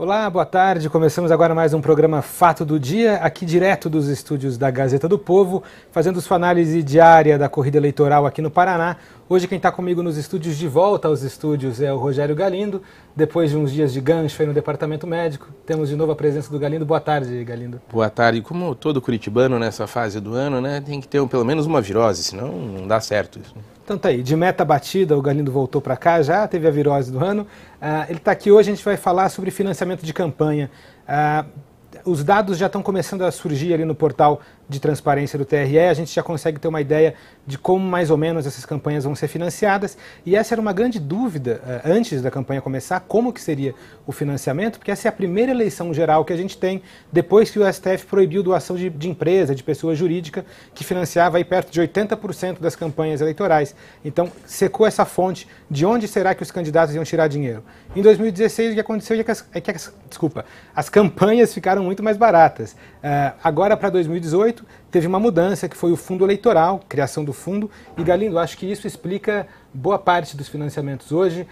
Olá, boa tarde. Começamos agora mais um programa Fato do Dia, aqui direto dos estúdios da Gazeta do Povo, fazendo sua análise diária da corrida eleitoral aqui no Paraná. Hoje quem está comigo nos estúdios, de volta aos estúdios, é o Rogério Galindo. Depois de uns dias de gancho aí no departamento médico, temos de novo a presença do Galindo. Boa tarde, Galindo. Boa tarde. Como todo curitibano nessa fase do ano, né, tem que ter pelo menos uma virose, senão não dá certo isso. Então tá aí, de meta batida, o Galindo voltou para cá já, teve a virose do ano. Ele está aqui hoje, a gente vai falar sobre financiamento de campanha. Os dados já estão começando a surgir ali no portal de transparência do TRE, a gente já consegue ter uma ideia de como mais ou menos essas campanhas vão ser financiadas, e essa era uma grande dúvida antes da campanha começar, como que seria o financiamento, porque essa é a primeira eleição geral que a gente tem depois que o STF proibiu doação de empresa, de pessoa jurídica, que financiava aí perto de 80% das campanhas eleitorais. Então secou essa fonte, de onde será que os candidatos iam tirar dinheiro? Em 2016 o que aconteceu é que as campanhas ficaram muito mais baratas. Agora para 2018 teve uma mudança que foi o fundo eleitoral, criação do fundo, e Galindo, acho que isso explica boa parte dos financiamentos hoje.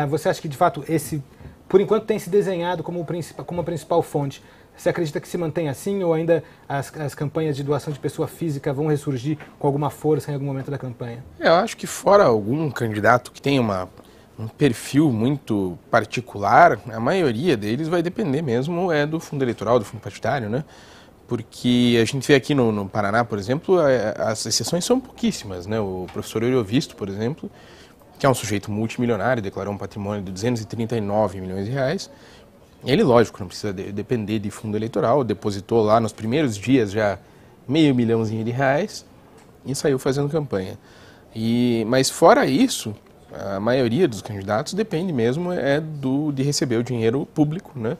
Você acha que de fato esse, por enquanto, tem se desenhado como a principal fonte? Você acredita que se mantém assim ou ainda as campanhas de doação de pessoa física vão ressurgir com alguma força em algum momento da campanha? Eu acho que fora algum candidato que tenha um perfil muito particular, a maioria deles vai depender mesmo do fundo eleitoral, do fundo partidário, né? Porque a gente vê aqui no Paraná, por exemplo, as exceções são pouquíssimas, né? O professor Euriovisto, por exemplo, que é um sujeito multimilionário, declarou um patrimônio de 239 milhões de reais. Ele, lógico, não precisa depender de fundo eleitoral, depositou lá nos primeiros dias já R$500 mil de reais e saiu fazendo campanha. Mas fora isso, a maioria dos candidatos depende mesmo de receber o dinheiro público, né?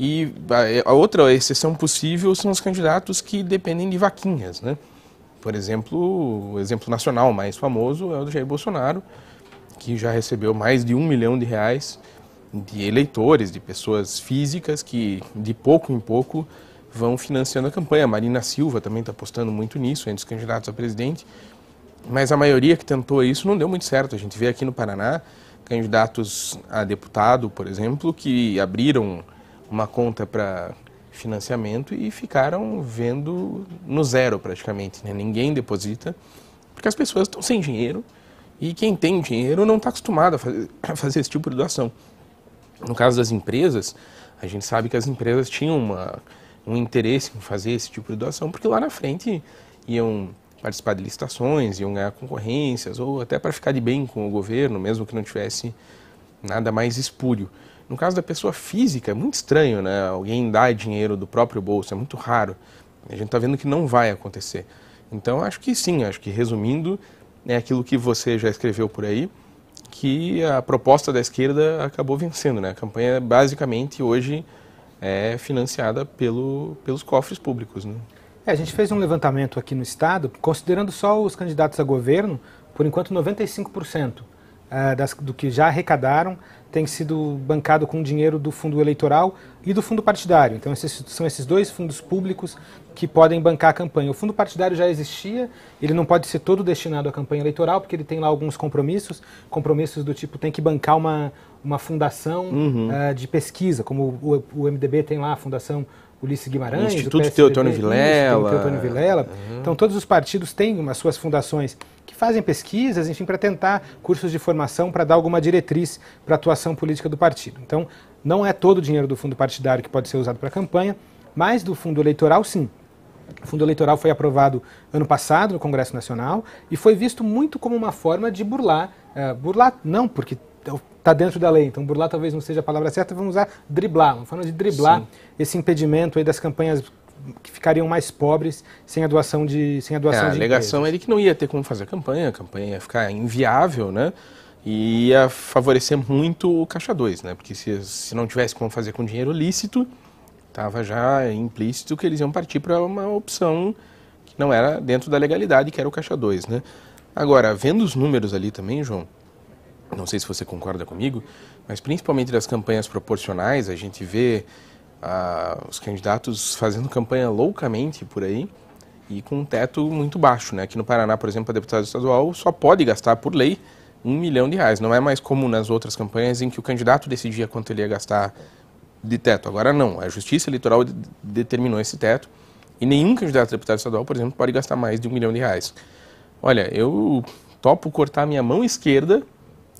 E a outra exceção possível são os candidatos que dependem de vaquinhas, né? Por exemplo, o exemplo nacional mais famoso é o do Jair Bolsonaro, que já recebeu mais de R$1 milhão de eleitores, de pessoas físicas que de pouco em pouco vão financiando a campanha. A Marina Silva também está apostando muito nisso, entre os candidatos a presidente, mas a maioria que tentou isso não deu muito certo. A gente vê aqui no Paraná candidatos a deputado, por exemplo, que abriram uma conta para financiamento e ficaram vendo no zero praticamente, né? Ninguém deposita, porque as pessoas estão sem dinheiro e quem tem dinheiro não está acostumado a fazer esse tipo de doação. No caso das empresas, a gente sabe que as empresas tinham um interesse em fazer esse tipo de doação, porque lá na frente iam participar de licitações, iam ganhar concorrências, ou até para ficar de bem com o governo, mesmo que não tivesse nada mais espúrio. No caso da pessoa física, é muito estranho, né? Alguém dar dinheiro do próprio bolso, é muito raro. A gente está vendo que não vai acontecer. Então, acho que sim, acho que resumindo, é aquilo que você já escreveu por aí, que a proposta da esquerda acabou vencendo, né? A campanha, basicamente, hoje é financiada pelos cofres públicos, né? A gente fez um levantamento aqui no estado, considerando só os candidatos a governo, por enquanto 95% do que já arrecadaram tem sido bancado com dinheiro do fundo eleitoral e do fundo partidário. Então são esses dois fundos públicos que podem bancar a campanha. O fundo partidário já existia, ele não pode ser todo destinado à campanha eleitoral, porque ele tem lá alguns compromissos do tipo tem que bancar uma fundação de pesquisa, como o MDB tem lá a Fundação Ulisses Guimarães, Instituto Teotônio Vilela. Então todos os partidos têm as suas fundações que fazem pesquisas, enfim, para tentar cursos de formação, para dar alguma diretriz para a atuação política do partido. Então não é todo o dinheiro do fundo partidário que pode ser usado para a campanha, mas do fundo eleitoral sim. O fundo eleitoral foi aprovado ano passado no Congresso Nacional e foi visto muito como uma forma de burlar. Burlar não, porque está dentro da lei, então burlar talvez não seja a palavra certa, vamos usar driblar, uma forma de driblar sim. Esse impedimento aí das campanhas que ficariam mais pobres sem a doação de A alegação é de que não ia ter como fazer a campanha ia ficar inviável, né? E ia favorecer muito o Caixa 2, né? Porque se não tivesse como fazer com dinheiro lícito, estava já implícito que eles iam partir para uma opção que não era dentro da legalidade, que era o Caixa 2, né? Agora, vendo os números ali também, João, não sei se você concorda comigo, mas principalmente das campanhas proporcionais, a gente vê os candidatos fazendo campanha loucamente por aí e com um teto muito baixo, né? Aqui no Paraná, por exemplo, a deputada estadual só pode gastar por lei R$1 milhão. Não é mais como nas outras campanhas em que o candidato decidia quanto ele ia gastar de teto. Agora não, a Justiça Eleitoral determinou esse teto e nenhum candidato a deputado estadual, por exemplo, pode gastar mais de R$1 milhão. Olha, eu topo cortar minha mão esquerda,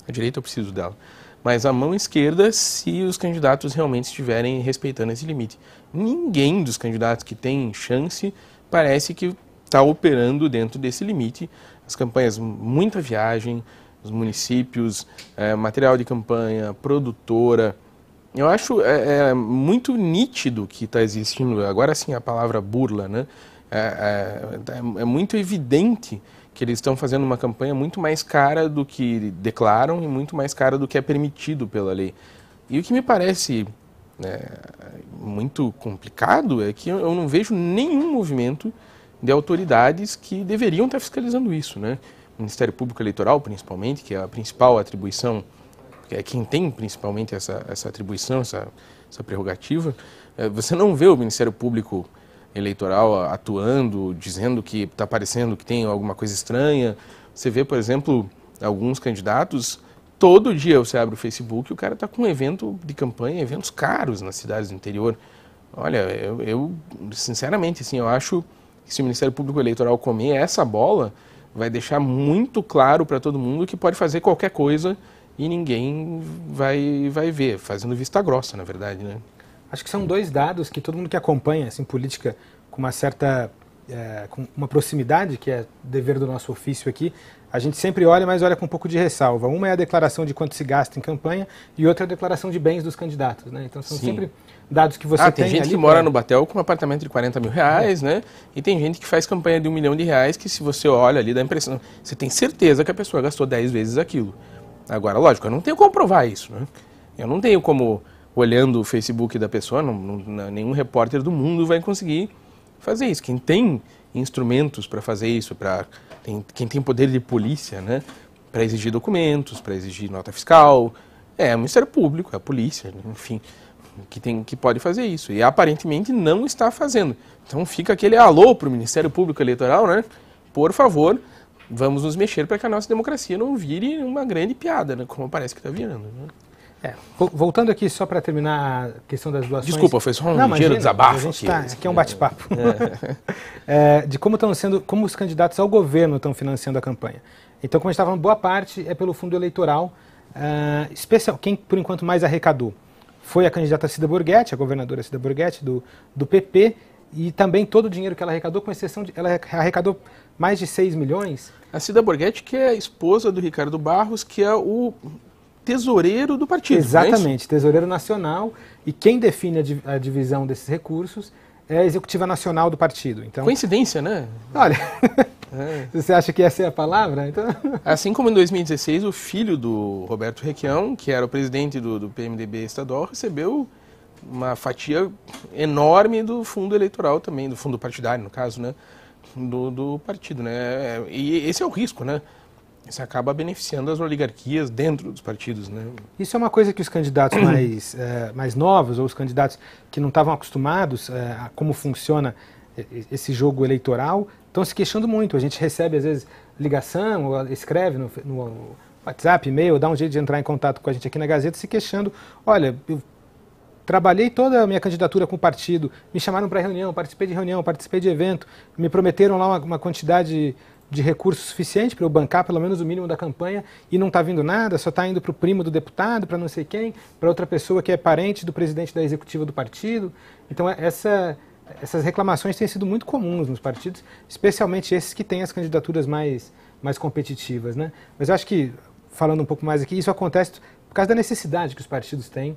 a direita eu preciso dela, mas a mão esquerda se os candidatos realmente estiverem respeitando esse limite. Ninguém dos candidatos que tem chance parece que está operando dentro desse limite. As campanhas, muita viagem, os municípios, material de campanha, produtora. Eu acho muito nítido que está existindo, agora sim a palavra burla, né? É muito evidente que eles estão fazendo uma campanha muito mais cara do que declaram e muito mais cara do que é permitido pela lei. E o que me parece muito complicado é que eu não vejo nenhum movimento de autoridades que deveriam estar fiscalizando isso, né? O Ministério Público Eleitoral, principalmente, que é a principal atribuição, que é quem tem principalmente essa atribuição, essa prerrogativa. Você não vê o Ministério Público Eleitoral atuando, dizendo que está parecendo que tem alguma coisa estranha. Você vê, por exemplo, alguns candidatos, todo dia você abre o Facebook e o cara está com um evento de campanha, eventos caros nas cidades do interior. Olha, eu sinceramente, assim, eu acho que se o Ministério Público Eleitoral comer essa bola, vai deixar muito claro para todo mundo que pode fazer qualquer coisa e ninguém vai ver, fazendo vista grossa, na verdade, né? Acho que são dois dados que todo mundo que acompanha assim, política com uma certa com uma proximidade, que é dever do nosso ofício aqui, a gente sempre olha, mas olha com um pouco de ressalva. Uma é a declaração de quanto se gasta em campanha e outra é a declaração de bens dos candidatos, né? Então são sempre dados que você tem gente ali que mora no Batel com um apartamento de R$40 mil, né? E tem gente que faz campanha de R$1 milhão, que se você olha ali dá a impressão, você tem certeza que a pessoa gastou 10 vezes aquilo. Agora, lógico, eu não tenho como provar isso, né? Eu não tenho como, olhando o Facebook da pessoa, nenhum repórter do mundo vai conseguir fazer isso. Quem tem instrumentos para fazer isso, quem tem poder de polícia, né, para exigir documentos, para exigir nota fiscal, é o Ministério Público, é a polícia, enfim, que pode fazer isso. E aparentemente não está fazendo. Então fica aquele alô para o Ministério Público Eleitoral, né? Por favor, vamos nos mexer para que a nossa democracia não vire uma grande piada, né, como parece que está virando, né? Voltando aqui só para terminar a questão das doações... Desculpa, foi só um ligeiro desabafo. Aqui é um bate-papo. De como os candidatos ao governo estão financiando a campanha. Então, como a gente estava falando, boa parte é pelo fundo eleitoral. Quem, por enquanto, mais arrecadou foi a candidata Cida Borghetti, a governadora Cida Borghetti, do PP, e também todo o dinheiro que ela arrecadou, com exceção de... Ela arrecadou mais de 6 milhões. A Cida Borghetti, que é a esposa do Ricardo Barros, que é o tesoureiro do partido. Exatamente, tesoureiro nacional, e quem define a divisão desses recursos é a executiva nacional do partido. Então, coincidência, né? Olha, você acha que essa é a palavra? Então... Assim como em 2016 o filho do Roberto Requião, que era o presidente do PMDB estadual, recebeu uma fatia enorme do fundo eleitoral também, do fundo partidário, no caso, né? Do partido, né? E esse é o risco, né? Isso acaba beneficiando as oligarquias dentro dos partidos, né? Isso é uma coisa que os candidatos mais novos, ou os candidatos que não estavam acostumados a como funciona esse jogo eleitoral, estão se queixando muito. A gente recebe, às vezes, ligação, ou escreve no WhatsApp, e-mail, dá um jeito de entrar em contato com a gente aqui na Gazeta, se queixando. Olha, eu trabalhei toda a minha candidatura com o partido, me chamaram para reunião, participei de evento, me prometeram lá uma quantidade de recursos suficiente para eu bancar pelo menos o mínimo da campanha e não está vindo nada, só está indo para o primo do deputado, para não sei quem, para outra pessoa que é parente do presidente da executiva do partido. Então essas reclamações têm sido muito comuns nos partidos, especialmente esses que têm as candidaturas mais competitivas, né? Mas eu acho que, falando um pouco mais aqui, isso acontece por causa da necessidade que os partidos têm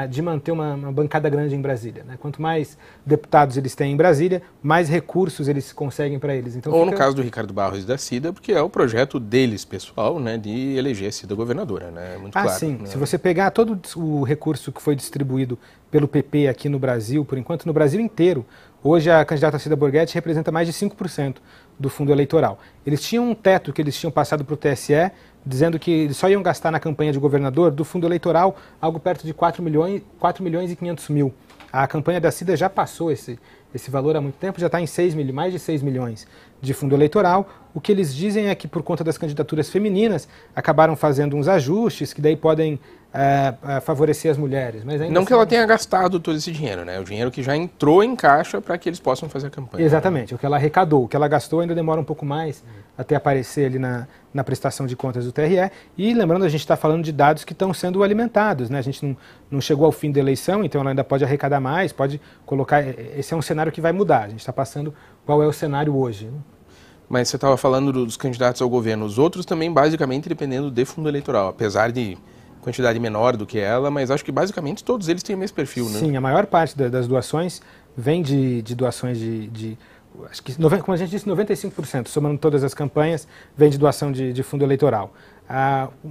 de manter uma bancada grande em Brasília, né? Quanto mais deputados eles têm em Brasília, mais recursos eles conseguem para eles. Então, ou no caso do Ricardo Barros e da Cida, porque é o projeto deles, pessoal, né, de eleger a Cida governadora, né? Muito claro. Sim. Né? Se você pegar todo o recurso que foi distribuído pelo PP aqui no Brasil, por enquanto no Brasil inteiro, hoje a candidata Cida Borghetti representa mais de 5% do fundo eleitoral. Eles tinham um teto que eles tinham passado para o TSE, dizendo que eles só iam gastar na campanha de governador do fundo eleitoral algo perto de 4 milhões e 500 mil. A campanha da Cida já passou esse valor há muito tempo, já está em mais de 6 milhões de fundo eleitoral. O que eles dizem é que por conta das candidaturas femininas acabaram fazendo uns ajustes que daí podem favorecer as mulheres. Mas ainda não assim, que ela tenha gastado todo esse dinheiro, né? O dinheiro que já entrou em caixa para que eles possam fazer a campanha. Exatamente, o que ela arrecadou, o que ela gastou ainda demora um pouco mais até aparecer ali na prestação de contas do TRE. E lembrando, a gente está falando de dados que estão sendo alimentados, né? A gente não chegou ao fim da eleição, então ela ainda pode arrecadar mais, pode colocar... Esse é um cenário que vai mudar, a gente está passando qual é o cenário hoje, né? Mas você estava falando dos candidatos ao governo, os outros também basicamente dependendo de fundo eleitoral, apesar de quantidade menor do que ela, mas acho que basicamente todos eles têm o mesmo perfil, né? Sim, a maior parte das doações vem de doações acho que, como a gente disse, 95%, somando todas as campanhas, vem de doação de fundo eleitoral.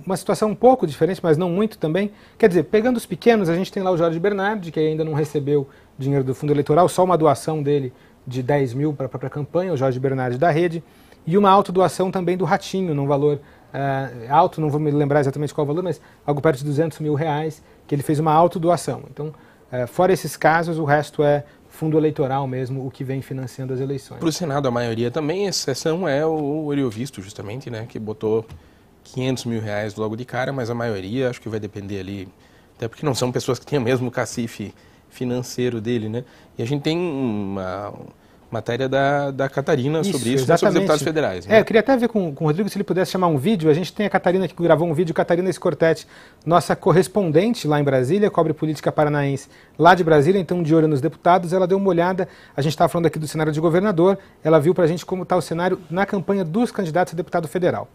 Uma situação um pouco diferente, mas não muito também. Quer dizer, pegando os pequenos, a gente tem lá o Jorge Bernardi, que ainda não recebeu dinheiro do fundo eleitoral, só uma doação dele de 10 mil para a própria campanha, o Jorge Bernardi da Rede, e uma autodoação também do Ratinho, num valor alto, não vou me lembrar exatamente qual o valor, mas algo perto de 200 mil reais, que ele fez uma autodoação. Então, fora esses casos, o resto é fundo eleitoral mesmo, o que vem financiando as eleições. Para o Senado, a maioria também, a exceção é o Oriovisto, justamente, né, que botou 500 mil reais logo de cara, mas a maioria acho que vai depender ali, até porque não são pessoas que têm o mesmo cacife financeiro dele, né? E a gente tem uma matéria da Catarina sobre isso, sobre os deputados federais. Né? Eu queria até ver com o Rodrigo se ele pudesse chamar um vídeo. A gente tem a Catarina que gravou um vídeo, Catarina Scortetti, nossa correspondente lá em Brasília, cobre política paranaense lá de Brasília, então de olho nos deputados. Ela deu uma olhada, a gente estava falando aqui do cenário de governador, ela viu para a gente como está o cenário na campanha dos candidatos a deputado federal.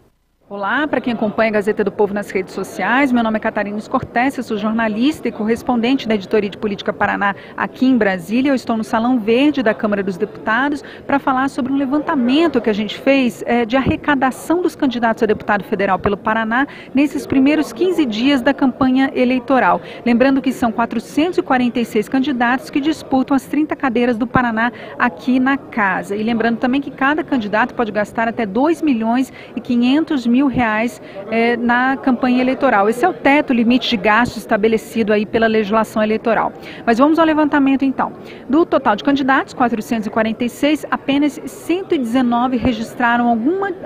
Olá, para quem acompanha a Gazeta do Povo nas redes sociais, meu nome é Catarina Scortetti, eu sou jornalista e correspondente da Editoria de Política Paraná aqui em Brasília. Eu estou no Salão Verde da Câmara dos Deputados para falar sobre um levantamento que a gente fez de arrecadação dos candidatos a deputado federal pelo Paraná nesses primeiros 15 dias da campanha eleitoral. Lembrando que são 446 candidatos que disputam as 30 cadeiras do Paraná aqui na casa. E lembrando também que cada candidato pode gastar até 2.500.000 reais na campanha eleitoral. Esse é o teto, limite de gasto estabelecido aí pela legislação eleitoral. Mas vamos ao levantamento então. Do total de candidatos, 446, apenas 119 registraram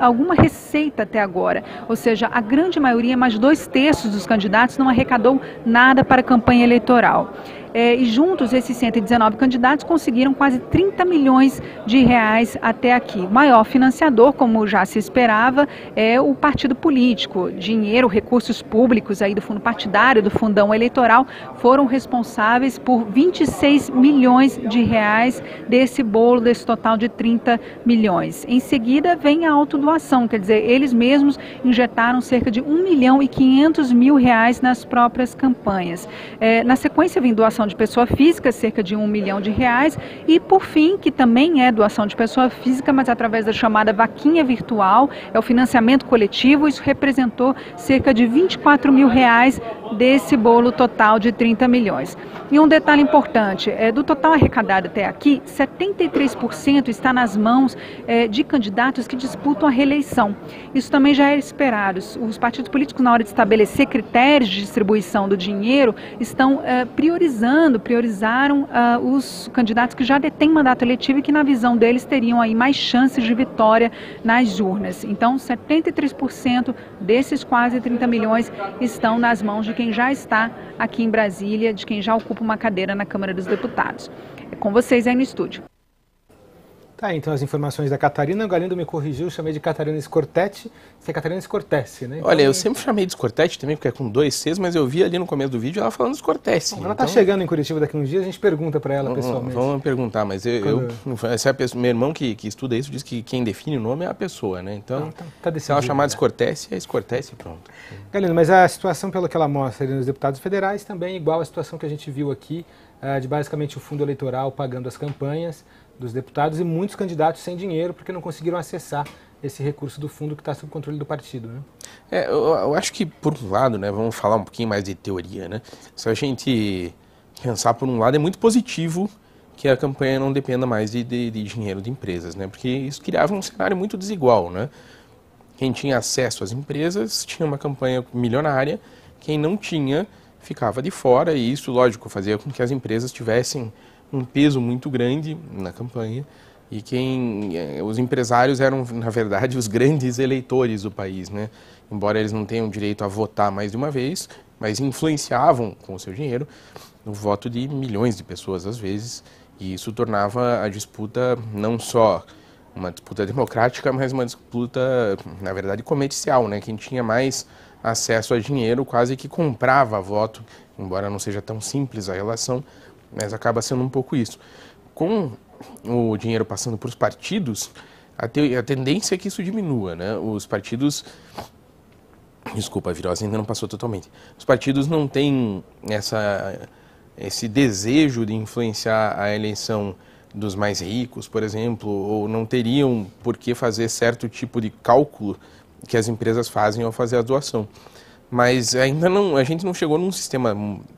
alguma receita até agora. Ou seja, a grande maioria, mais de 2/3 dos candidatos, não arrecadou nada para a campanha eleitoral. E juntos, esses 119 candidatos conseguiram quase 30 milhões de reais até aqui. O maior financiador, como já se esperava, é o partido político. Dinheiro, recursos públicos aí do fundo partidário, do fundão eleitoral, foram responsáveis por 26 milhões de reais desse bolo, desse total de 30 milhões. Em seguida, vem a autodoação, quer dizer, eles mesmos injetaram cerca de 1.500.000 reais nas próprias campanhas. Na sequência, vem doação de pessoa física, cerca de 1 milhão de reais, e por fim, que também é doação de pessoa física, mas através da chamada vaquinha virtual, é o financiamento coletivo. Isso representou cerca de 24 mil reais desse bolo total de 30 milhões. E um detalhe importante, do total arrecadado até aqui, 73% está nas mãos de candidatos que disputam a reeleição. Isso também já era esperado. Os partidos políticos, na hora de estabelecer critérios de distribuição do dinheiro, estão priorizaram os candidatos que já detêm mandato eletivo e que, na visão deles, teriam aí mais chances de vitória nas urnas. Então, 73% desses quase 30 milhões estão nas mãos de quem já está aqui em Brasília, de quem já ocupa uma cadeira na Câmara dos Deputados. É com vocês aí no estúdio. Tá, então as informações da Catarina. O Galindo me corrigiu, chamei de Catarina Scortetti, isso é Catarina Scortessi, né? Então, olha, eu sempre chamei de Scortetti também, porque é com 2 Cs, mas eu vi ali no começo do vídeo ela falando Scortessi. Ela está chegando em Curitiba daqui uns dias, a gente pergunta para ela pessoalmente. Vamos perguntar, mas meu irmão que estuda isso diz que quem define o nome é a pessoa, né? Então, se ela chamar de Scortessi, é Scortessi e pronto. Galindo, mas a situação pelo que ela mostra ali nos deputados federais também é igual à situação que a gente viu aqui, de basicamente o fundo eleitoral pagando as campanhas dos deputados e muitos candidatos sem dinheiro porque não conseguiram acessar esse recurso do fundo que está sob controle do partido, né? Eu acho que, por um lado, né, vamos falar um pouquinho mais de teoria, né? Se a gente pensar por um lado, é muito positivo que a campanha não dependa mais de dinheiro de empresas, né? Porque isso criava um cenário muito desigual, né? Quem tinha acesso às empresas tinha uma campanha milionária, quem não tinha ficava de fora e isso, lógico, fazia com que as empresas tivessem um peso muito grande na campanha, E os empresários eram, na verdade, os grandes eleitores do país, né? Embora eles não tenham direito a votar mais de uma vez, mas influenciavam com o seu dinheiro o voto de milhões de pessoas às vezes, e isso tornava a disputa não só uma disputa democrática, mas uma disputa, na verdade, comercial, né? Quem tinha mais acesso a dinheiro quase que comprava voto, embora não seja tão simples a relação, mas acaba sendo um pouco isso. Com o dinheiro passando para os partidos, a tendência é que isso diminua, né? Os partidos... Desculpa, a virose ainda não passou totalmente. Os partidos não têm esse desejo de influenciar a eleição dos mais ricos, por exemplo, ou não teriam por que fazer certo tipo de cálculo que as empresas fazem ao fazer a doação. Mas ainda não, a gente não chegou num sistema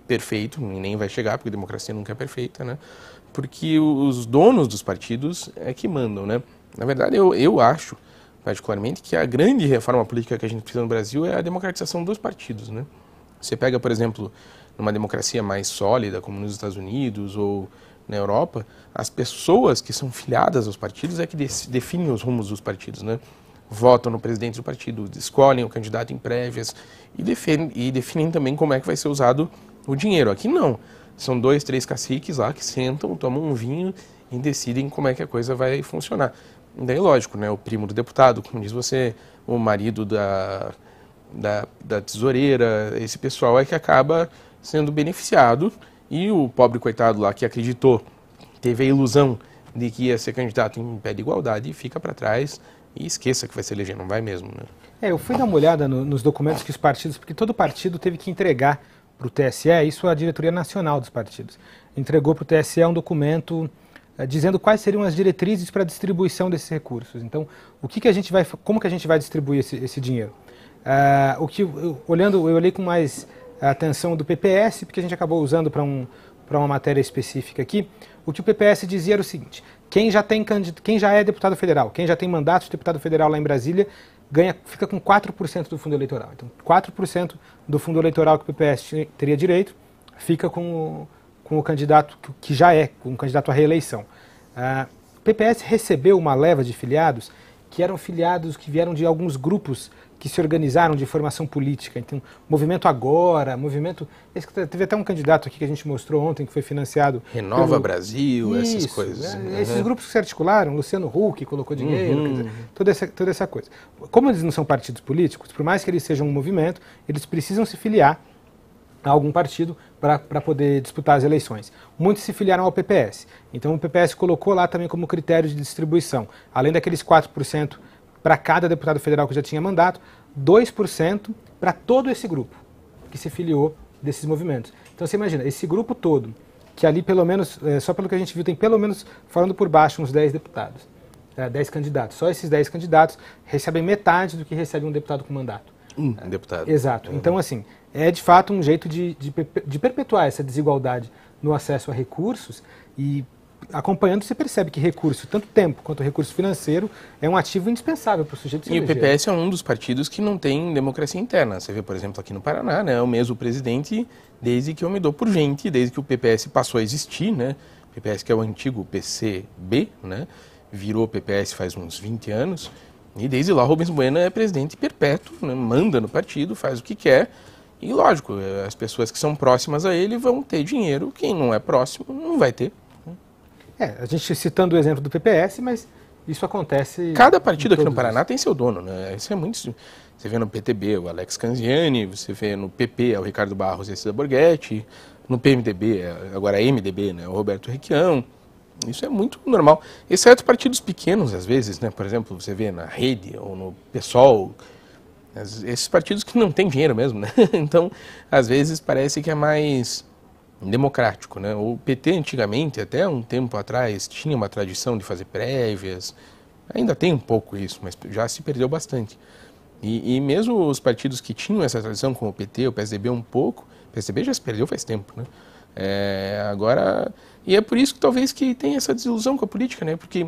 perfeito, e nem vai chegar, porque a democracia nunca é perfeita, né? Porque os donos dos partidos é que mandam, né? Na verdade, eu acho, particularmente, que a grande reforma política que a gente precisa no Brasil é a democratização dos partidos, né? Você pega, por exemplo, numa democracia mais sólida, como nos Estados Unidos ou na Europa, as pessoas que são filiadas aos partidos é que definem os rumos dos partidos, né? Votam no presidente do partido, escolhem o candidato em prévias e definem também como é que vai ser usado o dinheiro. Aqui não. São 2, 3 caciques lá que sentam, tomam um vinho e decidem como é que a coisa vai funcionar. Daí, lógico, né? O primo do deputado, como diz você, o marido da tesoureira, esse pessoal é que acaba sendo beneficiado, e o pobre coitado lá que acreditou, teve a ilusão de que ia ser candidato em pé de igualdade, fica para trás e esqueça que vai se eleger, não vai mesmo, né? Eu fui dar uma olhada nos documentos que os partidos, porque todo partido teve que entregar para o TSE, isso a diretoria nacional dos partidos, entregou para o TSE um documento dizendo quais seriam as diretrizes para a distribuição desses recursos. Então, como que a gente vai distribuir esse dinheiro? Eu olhei com mais atenção do PPS, porque a gente acabou usando para uma matéria específica aqui. O que o PPS dizia era o seguinte: quem já é deputado federal, quem já tem mandato de deputado federal lá em Brasília, fica com 4% do fundo eleitoral. Então, 4% do fundo eleitoral que o PPS teria direito fica com o candidato que já é, com o candidato à reeleição. O PPS recebeu uma leva de filiados que eram filiados que vieram de alguns grupos que se organizaram de formação política. Então, Movimento Agora, teve até um candidato aqui que a gente mostrou ontem, que foi financiado... Renova Brasil, essas coisas. Esses grupos que se articularam, Luciano Huck colocou dinheiro, quer dizer, toda essa coisa. Como eles não são partidos políticos, por mais que eles sejam um movimento, eles precisam se filiar a algum partido para poder disputar as eleições. Muitos se filiaram ao PPS. Então, o PPS colocou lá também como critério de distribuição, além daqueles 4% para cada deputado federal que já tinha mandato, 2% para todo esse grupo que se filiou desses movimentos. Então você imagina, esse grupo todo, que ali pelo menos, só pelo que a gente viu, tem pelo menos, falando por baixo, uns 10 deputados, 10 candidatos. Só esses 10 candidatos recebem metade do que recebe um deputado com mandato. Deputado. Exato. Então, assim, é de fato um jeito de perpetuar essa desigualdade no acesso a recursos, e acompanhando você percebe que recurso, tanto tempo quanto recurso financeiro, é um ativo indispensável para o sujeito se eleger. E o PPS é um dos partidos que não tem democracia interna. Você vê, por exemplo, aqui no Paraná, né, é o mesmo presidente desde que eu me dou por gente, desde que o PPS passou a existir, né? O PPS, que é o antigo PCB, né, virou PPS faz uns 20 anos, e desde lá Rubens Bueno é presidente perpétuo, né, manda no partido, faz o que quer, e lógico, as pessoas que são próximas a ele vão ter dinheiro, quem não é próximo não vai ter. A gente citando o exemplo do PPS, mas isso acontece... Cada partido aqui no Paraná tem seu dono, né? Isso é muito... Você vê no PTB o Alex Canziani, você vê no PP o Ricardo Barros e a Cida Borghetti, no PMDB, agora MDB, né, o Roberto Requião. Isso é muito normal. Exceto partidos pequenos, às vezes, né? Por exemplo, você vê na Rede ou no PSOL, esses partidos que não têm dinheiro mesmo, né? Então, às vezes parece que é mais democrático, né? O PT antigamente, até um tempo atrás, tinha uma tradição de fazer prévias, ainda tem um pouco isso, mas já se perdeu bastante. E mesmo os partidos que tinham essa tradição, como o PT, o PSDB um pouco, o PSDB já se perdeu faz tempo, né? Agora, e é por isso que talvez que tem essa desilusão com a política, né? Porque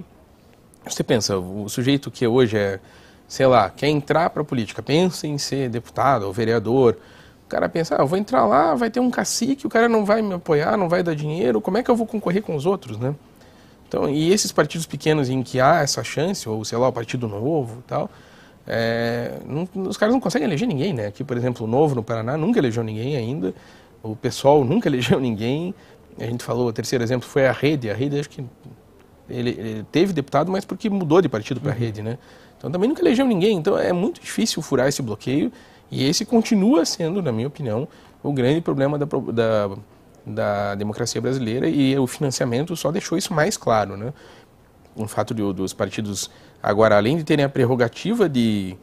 você pensa, o sujeito que hoje sei lá, quer entrar para a política, pensa em ser deputado ou vereador, o cara pensa, eu vou entrar lá, vai ter um cacique, o cara não vai me apoiar, não vai dar dinheiro, como é que eu vou concorrer com os outros, né? Então, e esses partidos pequenos em que há essa chance, ou sei lá, o Partido Novo e tal, os caras não conseguem eleger ninguém, né? Aqui, por exemplo, o Novo no Paraná nunca elegeu ninguém ainda, o PSOL nunca elegeu ninguém. A gente falou, o terceiro exemplo foi a Rede acho que ele teve deputado, mas porque mudou de partido para a Rede, né? Então também nunca elegeu ninguém, então é muito difícil furar esse bloqueio, e esse continua sendo, na minha opinião, o grande problema da democracia brasileira, e o financiamento só deixou isso mais claro, né? O fato dos partidos, agora, além de terem a prerrogativa de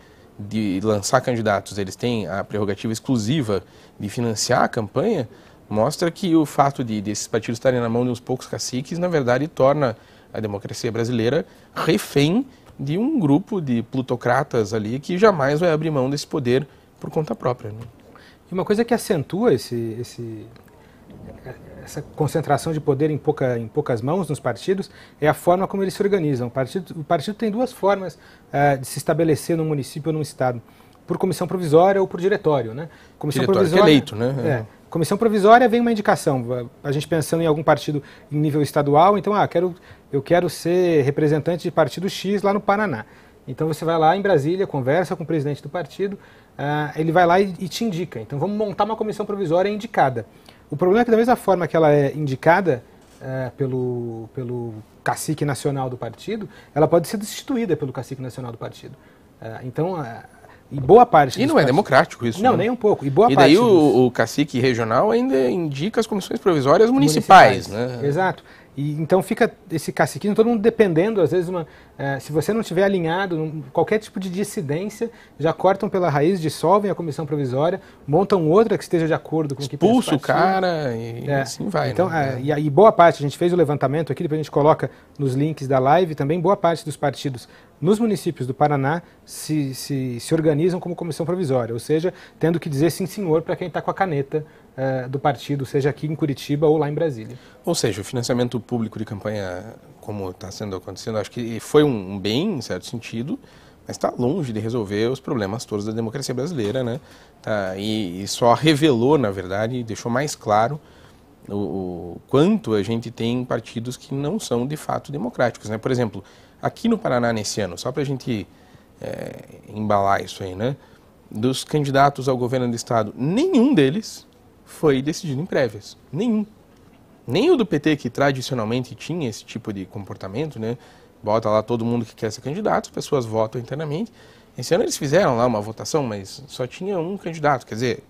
lançar candidatos, eles têm a prerrogativa exclusiva de financiar a campanha, mostra que o fato desses partidos estarem na mão de uns poucos caciques, na verdade, torna a democracia brasileira refém de um grupo de plutocratas ali que jamais vai abrir mão desse poder por conta própria, né? E uma coisa que acentua essa concentração de poder em poucas mãos nos partidos é a forma como eles se organizam. O partido tem duas formas de se estabelecer num município ou num estado: por comissão provisória ou por diretório, né? Comissão diretório provisória, que é eleito, né? Comissão provisória vem uma indicação, a gente pensando em algum partido em nível estadual, então eu quero ser representante de partido X lá no Paraná. Então você vai lá em Brasília, conversa com o presidente do partido, ele vai lá e te indica. Então vamos montar uma comissão provisória indicada. O problema é que da mesma forma que ela é indicada pelo cacique nacional do partido, ela pode ser destituída pelo cacique nacional do partido. E boa parte... E não é democrático isso, não, né? Nem um pouco. E daí o cacique regional ainda indica as comissões provisórias municipais, né? Exato. E então fica esse caciquinho, todo mundo dependendo, às vezes, se você não estiver alinhado, qualquer tipo de dissidência, já cortam pela raiz, dissolvem a comissão provisória, montam outra que esteja de acordo com o que expulsa o cara e assim vai. Então, né? E boa parte, a gente fez o levantamento aqui, depois a gente coloca nos links da live também, boa parte dos partidos nos municípios do Paraná se organizam como comissão provisória, ou seja, tendo que dizer sim senhor para quem está com a caneta do partido, seja aqui em Curitiba ou lá em Brasília. Ou seja, o financiamento público de campanha, como está acontecendo, acho que foi um bem, em certo sentido, mas está longe de resolver os problemas todos da democracia brasileira, né? E só revelou, na verdade, deixou mais claro o quanto a gente tem partidos que não são de fato democráticos, né? Por exemplo, aqui no Paraná nesse ano, só para a gente embalar isso aí, né? Dos candidatos ao governo do estado, nenhum deles foi decidido em prévias. Nenhum. Nem o do PT, que tradicionalmente tinha esse tipo de comportamento, né? Bota lá todo mundo que quer ser candidato, as pessoas votam internamente. Esse ano eles fizeram lá uma votação, mas só tinha um candidato. Quer dizer,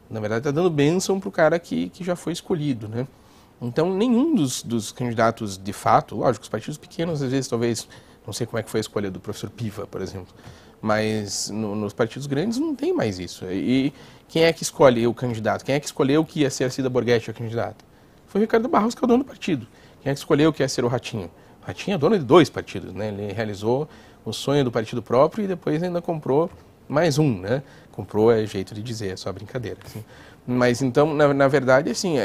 na verdade está dando bênção para o cara que já foi escolhido, né? Então nenhum dos candidatos de fato, lógico, os partidos pequenos às vezes talvez, não sei como é que foi a escolha do professor Piva, por exemplo, mas nos partidos grandes não tem mais isso. E quem é que escolhe o candidato? Quem é que escolheu que ia ser a Cida Borghetti a candidata? Foi o Ricardo Barros, que é o dono do partido. Quem é que escolheu que ia ser o Ratinho? O Ratinho é dono de 2 partidos, né? Ele realizou o sonho do partido próprio e depois ainda comprou mais um, né? Comprou é jeito de dizer, é só brincadeira. Assim. Mas então, na verdade, assim,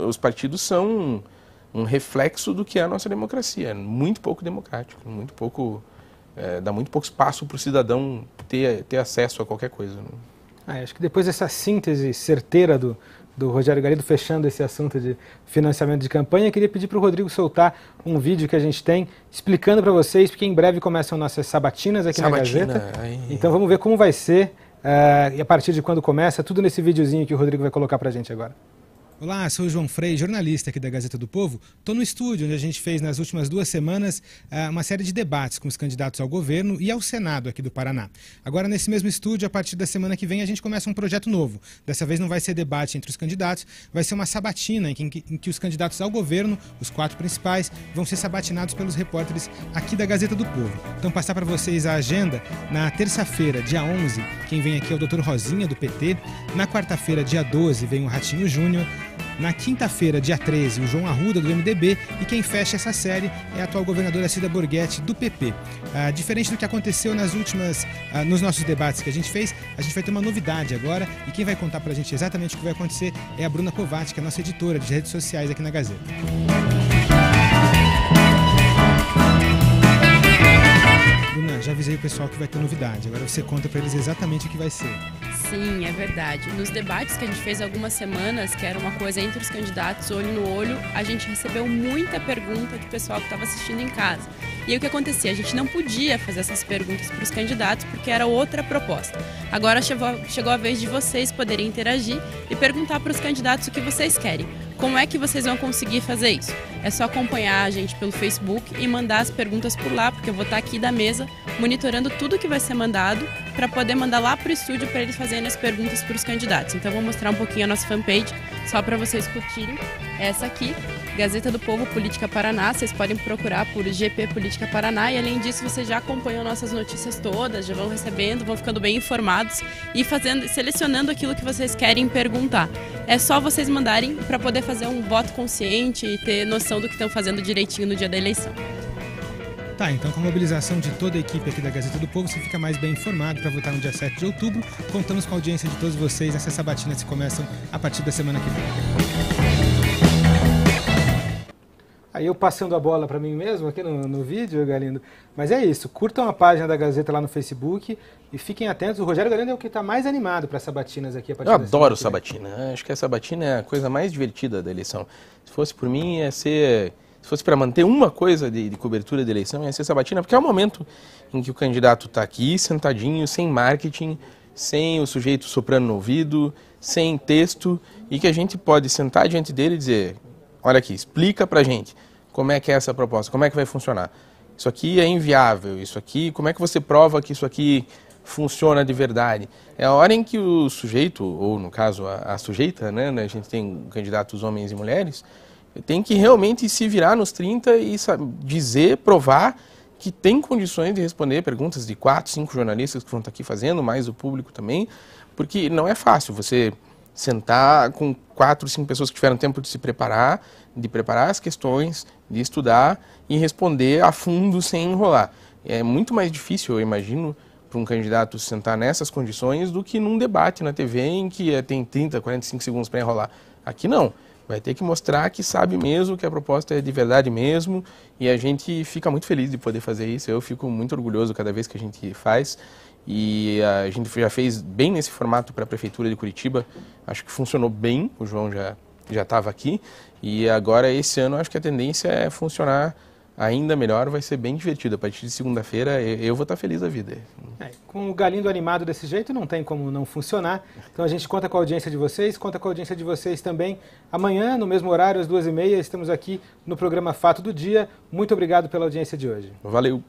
os partidos são um reflexo do que é a nossa democracia. É muito pouco democrático, muito pouco... dá muito pouco espaço para o cidadão ter acesso a qualquer coisa. Né? Acho que depois dessa síntese certeira do Rogério Garrido, fechando esse assunto de financiamento de campanha, eu queria pedir para o Rodrigo soltar um vídeo que a gente tem explicando para vocês, porque em breve começam nossas sabatinas aqui na Gazeta. Então vamos ver como vai ser e a partir de quando começa, tudo nesse videozinho que o Rodrigo vai colocar para a gente agora. Olá, sou o João Frei, jornalista aqui da Gazeta do Povo. Estou no estúdio onde a gente fez nas últimas 2 semanas uma série de debates com os candidatos ao governo e ao Senado aqui do Paraná. Agora, nesse mesmo estúdio, a partir da semana que vem, a gente começa um projeto novo. Dessa vez não vai ser debate entre os candidatos, vai ser uma sabatina em que os candidatos ao governo, os 4 principais, vão ser sabatinados pelos repórteres aqui da Gazeta do Povo. Então, passar para vocês a agenda. Na terça-feira, dia 11, quem vem aqui é o Dr. Rosinha, do PT. Na quarta-feira, dia 12, vem o Ratinho Júnior. Na quinta-feira, dia 13, o João Arruda, do MDB, e quem fecha essa série é a atual governadora Cida Borghetti, do PP. Diferente do que aconteceu nos nossos debates que a gente fez, a gente vai ter uma novidade agora, e quem vai contar pra gente exatamente o que vai acontecer é a Bruna Kovács, que é a nossa editora de redes sociais aqui na Gazeta. Bruna, Ana, já avisei o pessoal que vai ter novidade. Agora você conta para eles exatamente o que vai ser. Sim, é verdade. Nos debates que a gente fez há algumas semanas, que era uma coisa entre os candidatos, olho no olho, a gente recebeu muita pergunta do pessoal que estava assistindo em casa. E aí o que acontecia? A gente não podia fazer essas perguntas para os candidatos porque era outra proposta. Agora chegou a vez de vocês poderem interagir e perguntar para os candidatos o que vocês querem. Como é que vocês vão conseguir fazer isso? É só acompanhar a gente pelo Facebook e mandar as perguntas por lá, porque eu vou estar aqui da mesa monitorando tudo que vai ser mandado para poder mandar lá para o estúdio para eles fazerem as perguntas para os candidatos. Então, vou mostrar um pouquinho a nossa fanpage, só para vocês curtirem. Essa aqui, Gazeta do Povo Política Paraná, vocês podem procurar por GP Política Paraná e, além disso, vocês já acompanham nossas notícias todas, já vão recebendo, vão ficando bem informados e selecionando aquilo que vocês querem perguntar. É só vocês mandarem para poder fazer um voto consciente e ter noção do que estão fazendo direitinho no dia da eleição. Tá, então com a mobilização de toda a equipe aqui da Gazeta do Povo, você fica mais bem informado para votar no dia 7 de outubro. Contamos com a audiência de todos vocês nessas sabatinas que começam a partir da semana que vem. Aí eu passando a bola para mim mesmo aqui no vídeo, Galindo. Mas é isso, curtam a página da Gazeta lá no Facebook e fiquem atentos. O Rogério Galindo é o que está mais animado para as sabatinas aqui a partir Eu adoro sabatina. Acho que a sabatina é a coisa mais divertida da eleição. Se fosse por mim, ia ser... Se fosse para manter uma coisa de cobertura de eleição, ia ser sabatina, porque é o momento em que o candidato está aqui, sentadinho, sem marketing, sem o sujeito soprando no ouvido, sem texto, e que a gente pode sentar diante dele e dizer, olha aqui, explica pra gente como é que é essa proposta, como é que vai funcionar. Isso aqui é inviável, isso aqui, como é que você prova que isso aqui funciona de verdade? É a hora em que o sujeito, ou no caso a sujeita, né, a gente tem candidatos homens e mulheres, tem que realmente se virar nos 30 e dizer, provar que tem condições de responder perguntas de 4, 5 jornalistas que vão estar aqui fazendo, mais o público também, porque não é fácil você sentar com 4, 5 pessoas que tiveram tempo de preparar as questões, de estudar e responder a fundo sem enrolar. É muito mais difícil, eu imagino, para um candidato sentar nessas condições do que num debate na TV em que tem 30, 45 segundos para enrolar. Aqui não. Vai ter que mostrar que sabe mesmo, que a proposta é de verdade mesmo, e a gente fica muito feliz de poder fazer isso. Eu fico muito orgulhoso cada vez que a gente faz, e a gente já fez bem nesse formato para a Prefeitura de Curitiba. Acho que funcionou bem, o João já estava aqui, e agora esse ano acho que a tendência é funcionar ainda melhor, vai ser bem divertido. A partir de segunda-feira eu vou estar feliz da vida. Com o Galindo animado desse jeito, não tem como não funcionar. Então a gente conta com a audiência de vocês, conta com a audiência de vocês também. Amanhã, no mesmo horário, às 2h30, estamos aqui no programa Fato do Dia. Muito obrigado pela audiência de hoje. Valeu!